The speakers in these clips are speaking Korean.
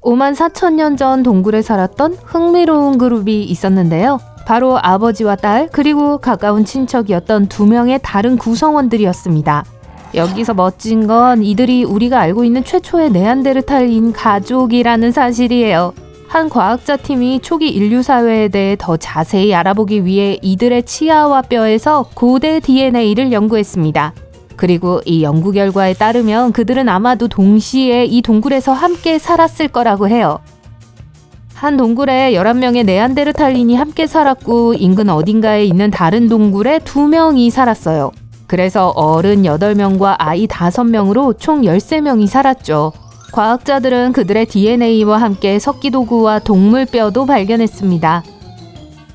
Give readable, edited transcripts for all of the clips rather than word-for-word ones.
5만 4천 년 전 동굴에 살았던 흥미로운 그룹이 있었는데요. 바로 아버지와 딸 그리고 가까운 친척이었던 두 명의 다른 구성원들이었습니다. 여기서 멋진 건 이들이 우리가 알고 있는 최초의 네안데르탈인 가족이라는 사실이에요. 한 과학자 팀이 초기 인류 사회에 대해 더 자세히 알아보기 위해 이들의 치아와 뼈에서 고대 DNA를 연구했습니다. 그리고 이 연구 결과에 따르면 그들은 아마도 동시에 이 동굴에서 함께 살았을 거라고 해요. 한 동굴에 11명의 네안데르탈인이 함께 살았고 인근 어딘가에 있는 다른 동굴에 2명이 살았어요. 그래서 어른 8명과 아이 5명으로 총 13명이 살았죠. 과학자들은 그들의 DNA와 함께 석기도구와 동물뼈도 발견했습니다.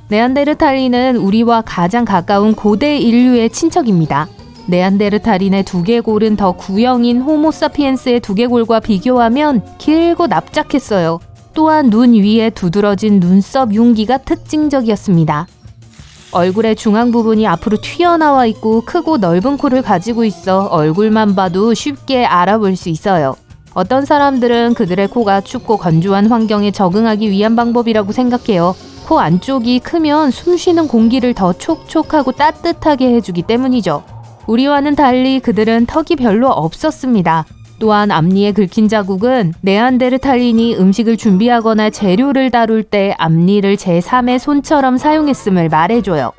네안데르탈인은 우리와 가장 가까운 고대 인류의 친척입니다. 네안데르탈인의 두개골은 더 구형인 호모사피엔스의 두개골과 비교하면 길고 납작했어요. 또한 눈 위에 두드러진 눈썹 융기가 특징적이었습니다. 얼굴의 중앙 부분이 앞으로 튀어나와 있고 크고 넓은 코를 가지고 있어 얼굴만 봐도 쉽게 알아볼 수 있어요. 어떤 사람들은 그들의 코가 춥고 건조한 환경에 적응하기 위한 방법이라고 생각해요. 코 안쪽이 크면 숨쉬는 공기를 더 촉촉하고 따뜻하게 해주기 때문이죠. 우리와는 달리 그들은 턱이 별로 없었습니다. 또한 앞니에 긁힌 자국은 네안데르탈인이 음식을 준비하거나 재료를 다룰 때 앞니를 제3의 손처럼 사용했음을 말해줘요.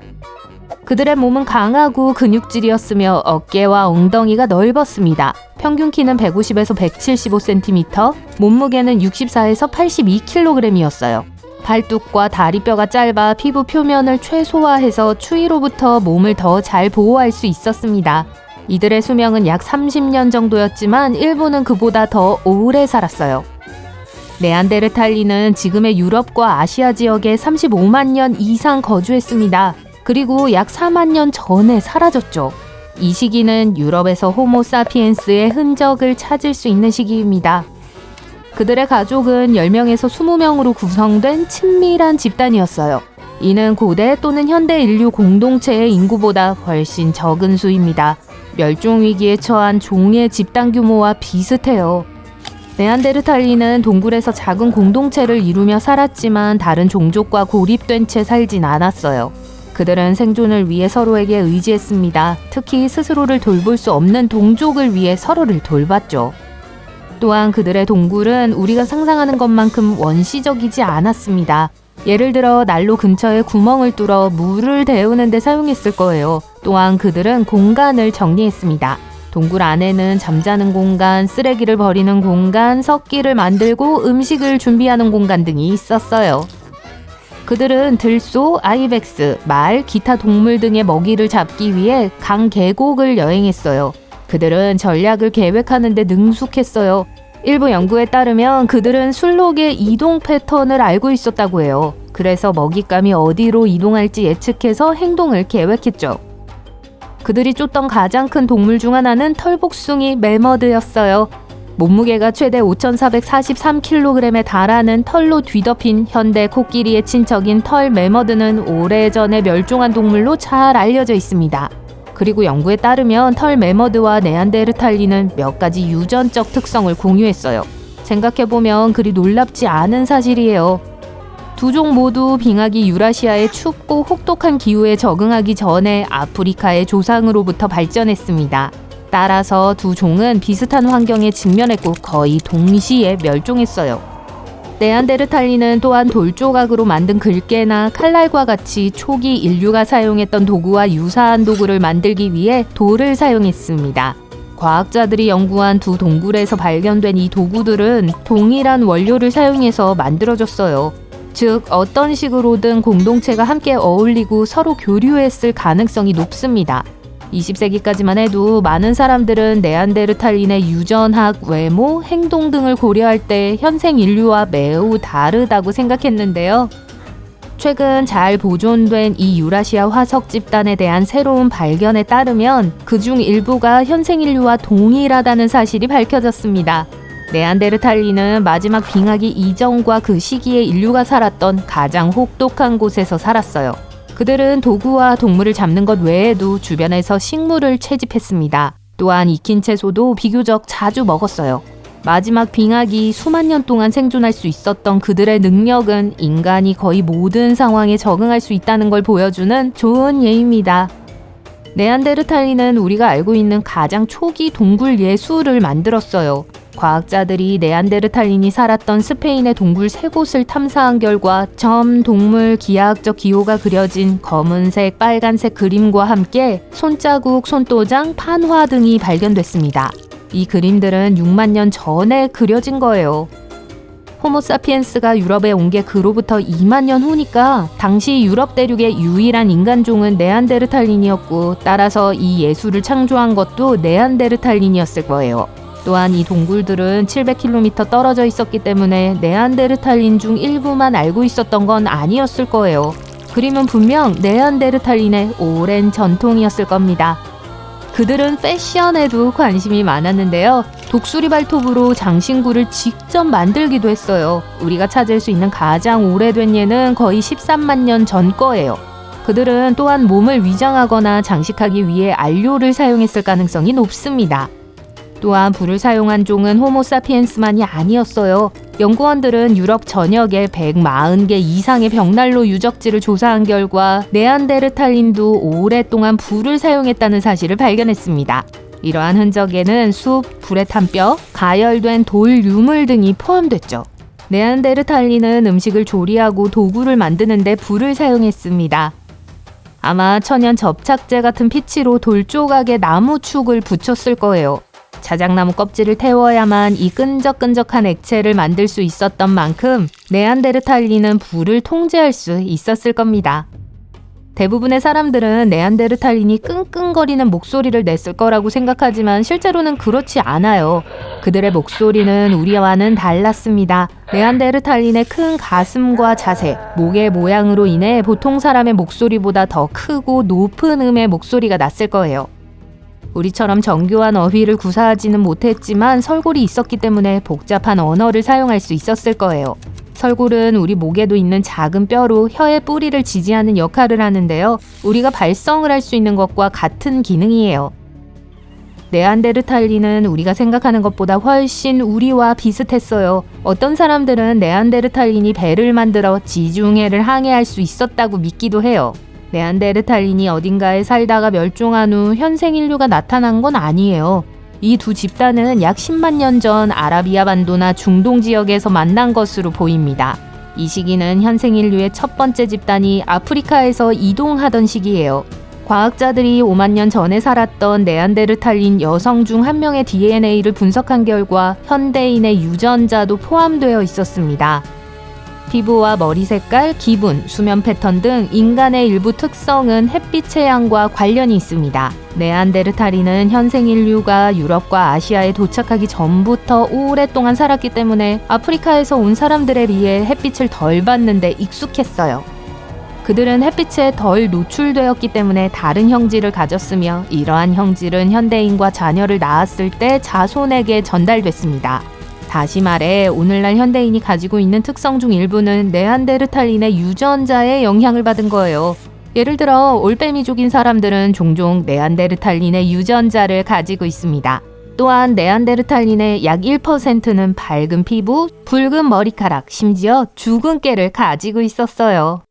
그들의 몸은 강하고 근육질이었으며 어깨와 엉덩이가 넓었습니다. 평균 키는 150에서 175cm, 몸무게는 64에서 82kg이었어요. 발뚝과 다리뼈가 짧아 피부 표면을 최소화해서 추위로부터 몸을 더 잘 보호할 수 있었습니다. 이들의 수명은 약 30년 정도였지만 일부는 그보다 더 오래 살았어요. 네안데르탈린은 지금의 유럽과 아시아 지역에 35만 년 이상 거주했습니다. 그리고 약 4만 년 전에 사라졌죠. 이 시기는 유럽에서 호모사피엔스의 흔적을 찾을 수 있는 시기입니다. 그들의 가족은 10명에서 20명으로 구성된 친밀한 집단이었어요. 이는 고대 또는 현대 인류 공동체의 인구보다 훨씬 적은 수입니다. 멸종위기에 처한 종의 집단 규모와 비슷해요. 네안데르탈린은 동굴에서 작은 공동체를 이루며 살았지만 다른 종족과 고립된 채 살진 않았어요. 그들은 생존을 위해 서로에게 의지했습니다. 특히 스스로를 돌볼 수 없는 동족을 위해 서로를 돌봤죠. 또한 그들의 동굴은 우리가 상상하는 것만큼 원시적이지 않았습니다. 예를 들어 난로 근처에 구멍을 뚫어 물을 데우는 데 사용했을 거예요. 또한 그들은 공간을 정리했습니다. 동굴 안에는 잠자는 공간, 쓰레기를 버리는 공간, 석기를 만들고 음식을 준비하는 공간 등이 있었어요. 그들은 들소, 아이벡스, 말, 기타 동물 등의 먹이를 잡기 위해 강 계곡을 여행했어요. 그들은 전략을 계획하는 데 능숙했어요. 일부 연구에 따르면 그들은 술록의 이동 패턴을 알고 있었다고 해요. 그래서 먹잇감이 어디로 이동할지 예측해서 행동을 계획했죠. 그들이 쫓던 가장 큰 동물 중 하나는 털복숭이 매머드였어요. 몸무게가 최대 5,443kg에 달하는 털로 뒤덮인 현대 코끼리의 친척인 털 매머드는 오래전에 멸종한 동물로 잘 알려져 있습니다. 그리고 연구에 따르면 털 매머드와 네안데르탈린은 몇 가지 유전적 특성을 공유했어요. 생각해보면 그리 놀랍지 않은 사실이에요. 두 종 모두 빙하기 유라시아의 춥고 혹독한 기후에 적응하기 전에 아프리카의 조상으로부터 발전했습니다. 따라서 두 종은 비슷한 환경에 직면했고 거의 동시에 멸종했어요. 네안데르탈린은 또한 돌조각으로 만든 글개나 칼날과 같이 초기 인류가 사용했던 도구와 유사한 도구를 만들기 위해 돌을 사용했습니다. 과학자들이 연구한 두 동굴에서 발견된 이 도구들은 동일한 원료를 사용해서 만들어졌어요. 즉 어떤 식으로든 공동체가 함께 어울리고 서로 교류했을 가능성이 높습니다. 20세기까지만 해도 많은 사람들은 네안데르탈린의 유전학, 외모, 행동 등을 고려할 때 현생 인류와 매우 다르다고 생각했는데요. 최근 잘 보존된 이 유라시아 화석 집단에 대한 새로운 발견에 따르면 그중 일부가 현생 인류와 동일하다는 사실이 밝혀졌습니다. 네안데르탈린은 마지막 빙하기 이전과 그 시기에 인류가 살았던 가장 혹독한 곳에서 살았어요. 그들은 도구와 동물을 잡는 것 외에도 주변에서 식물을 채집했습니다. 또한 익힌 채소도 비교적 자주 먹었어요. 마지막 빙하기 수만 년 동안 생존할 수 있었던 그들의 능력은 인간이 거의 모든 상황에 적응할 수 있다는 걸 보여주는 좋은 예입니다. 네안데르탈린은 우리가 알고 있는 가장 초기 동굴 예술을 만들었어요. 과학자들이 네안데르탈린이 살았던 스페인의 동굴 3곳을 탐사한 결과 점, 동물, 기하학적 기호가 그려진 검은색, 빨간색 그림과 함께 손자국, 손도장, 판화 등이 발견됐습니다. 이 그림들은 6만 년 전에 그려진 거예요. 호모사피엔스가 유럽에 온 게 그로부터 2만 년 후니까 당시 유럽 대륙의 유일한 인간종은 네안데르탈린이었고 따라서 이 예술을 창조한 것도 네안데르탈린이었을 거예요. 또한 이 동굴들은 700km 떨어져 있었기 때문에 네안데르탈린 중 일부만 알고 있었던 건 아니었을 거예요. 그림은 분명 네안데르탈린의 오랜 전통이었을 겁니다. 그들은 패션에도 관심이 많았는데요. 독수리 발톱으로 장신구를 직접 만들기도 했어요. 우리가 찾을 수 있는 가장 오래된 예는 거의 13만 년 전 거예요. 그들은 또한 몸을 위장하거나 장식하기 위해 안료를 사용했을 가능성이 높습니다. 또한 불을 사용한 종은 호모사피엔스만이 아니었어요. 연구원들은 유럽 전역에 140개 이상의 벽난로 유적지를 조사한 결과 네안데르탈린도 오랫동안 불을 사용했다는 사실을 발견했습니다. 이러한 흔적에는 숲, 불에 탄 뼈, 가열된 돌 유물 등이 포함됐죠. 네안데르탈린은 음식을 조리하고 도구를 만드는 데 불을 사용했습니다. 아마 천연 접착제 같은 피치로 돌 조각에 나무 축을 붙였을 거예요. 자작나무 껍질을 태워야만 이 끈적끈적한 액체를 만들 수 있었던 만큼 네안데르탈린은 불을 통제할 수 있었을 겁니다. 대부분의 사람들은 네안데르탈린이 끙끙거리는 목소리를 냈을 거라고 생각하지만 실제로는 그렇지 않아요. 그들의 목소리는 우리와는 달랐습니다. 네안데르탈린의 큰 가슴과 자세, 목의 모양으로 인해 보통 사람의 목소리보다 더 크고 높은 음의 목소리가 났을 거예요. 우리처럼 정교한 어휘를 구사하지는 못했지만 설골이 있었기 때문에 복잡한 언어를 사용할 수 있었을 거예요. 설골은 우리 목에도 있는 작은 뼈로 혀의 뿌리를 지지하는 역할을 하는데요. 우리가 발성을 할 수 있는 것과 같은 기능이에요. 네안데르탈린은 우리가 생각하는 것보다 훨씬 우리와 비슷했어요. 어떤 사람들은 네안데르탈린이 배를 만들어 지중해를 항해할 수 있었다고 믿기도 해요. 네안데르탈린이 어딘가에 살다가 멸종한 후 현생 인류가 나타난 건 아니에요. 이 두 집단은 약 10만 년 전 아라비아 반도나 중동 지역에서 만난 것으로 보입니다. 이 시기는 현생 인류의 첫 번째 집단이 아프리카에서 이동하던 시기예요. 과학자들이 5만 년 전에 살았던 네안데르탈린 여성 중 한 명의 DNA를 분석한 결과 현대인의 유전자도 포함되어 있었습니다. 피부와 머리 색깔, 기분, 수면 패턴 등 인간의 일부 특성은 햇빛의 양과 관련이 있습니다. 네안데르탈린은 현생 인류가 유럽과 아시아에 도착하기 전부터 오랫동안 살았기 때문에 아프리카에서 온 사람들에 비해 햇빛을 덜 받는데 익숙했어요. 그들은 햇빛에 덜 노출되었기 때문에 다른 형질을 가졌으며 이러한 형질은 현대인과 자녀를 낳았을 때 자손에게 전달됐습니다. 다시 말해 오늘날 현대인이 가지고 있는 특성 중 일부는 네안데르탈린의 유전자에 영향을 받은 거예요. 예를 들어 올빼미족인 사람들은 종종 네안데르탈린의 유전자를 가지고 있습니다. 또한 네안데르탈린의 약 1%는 밝은 피부, 붉은 머리카락, 심지어 죽은 깨를 가지고 있었어요.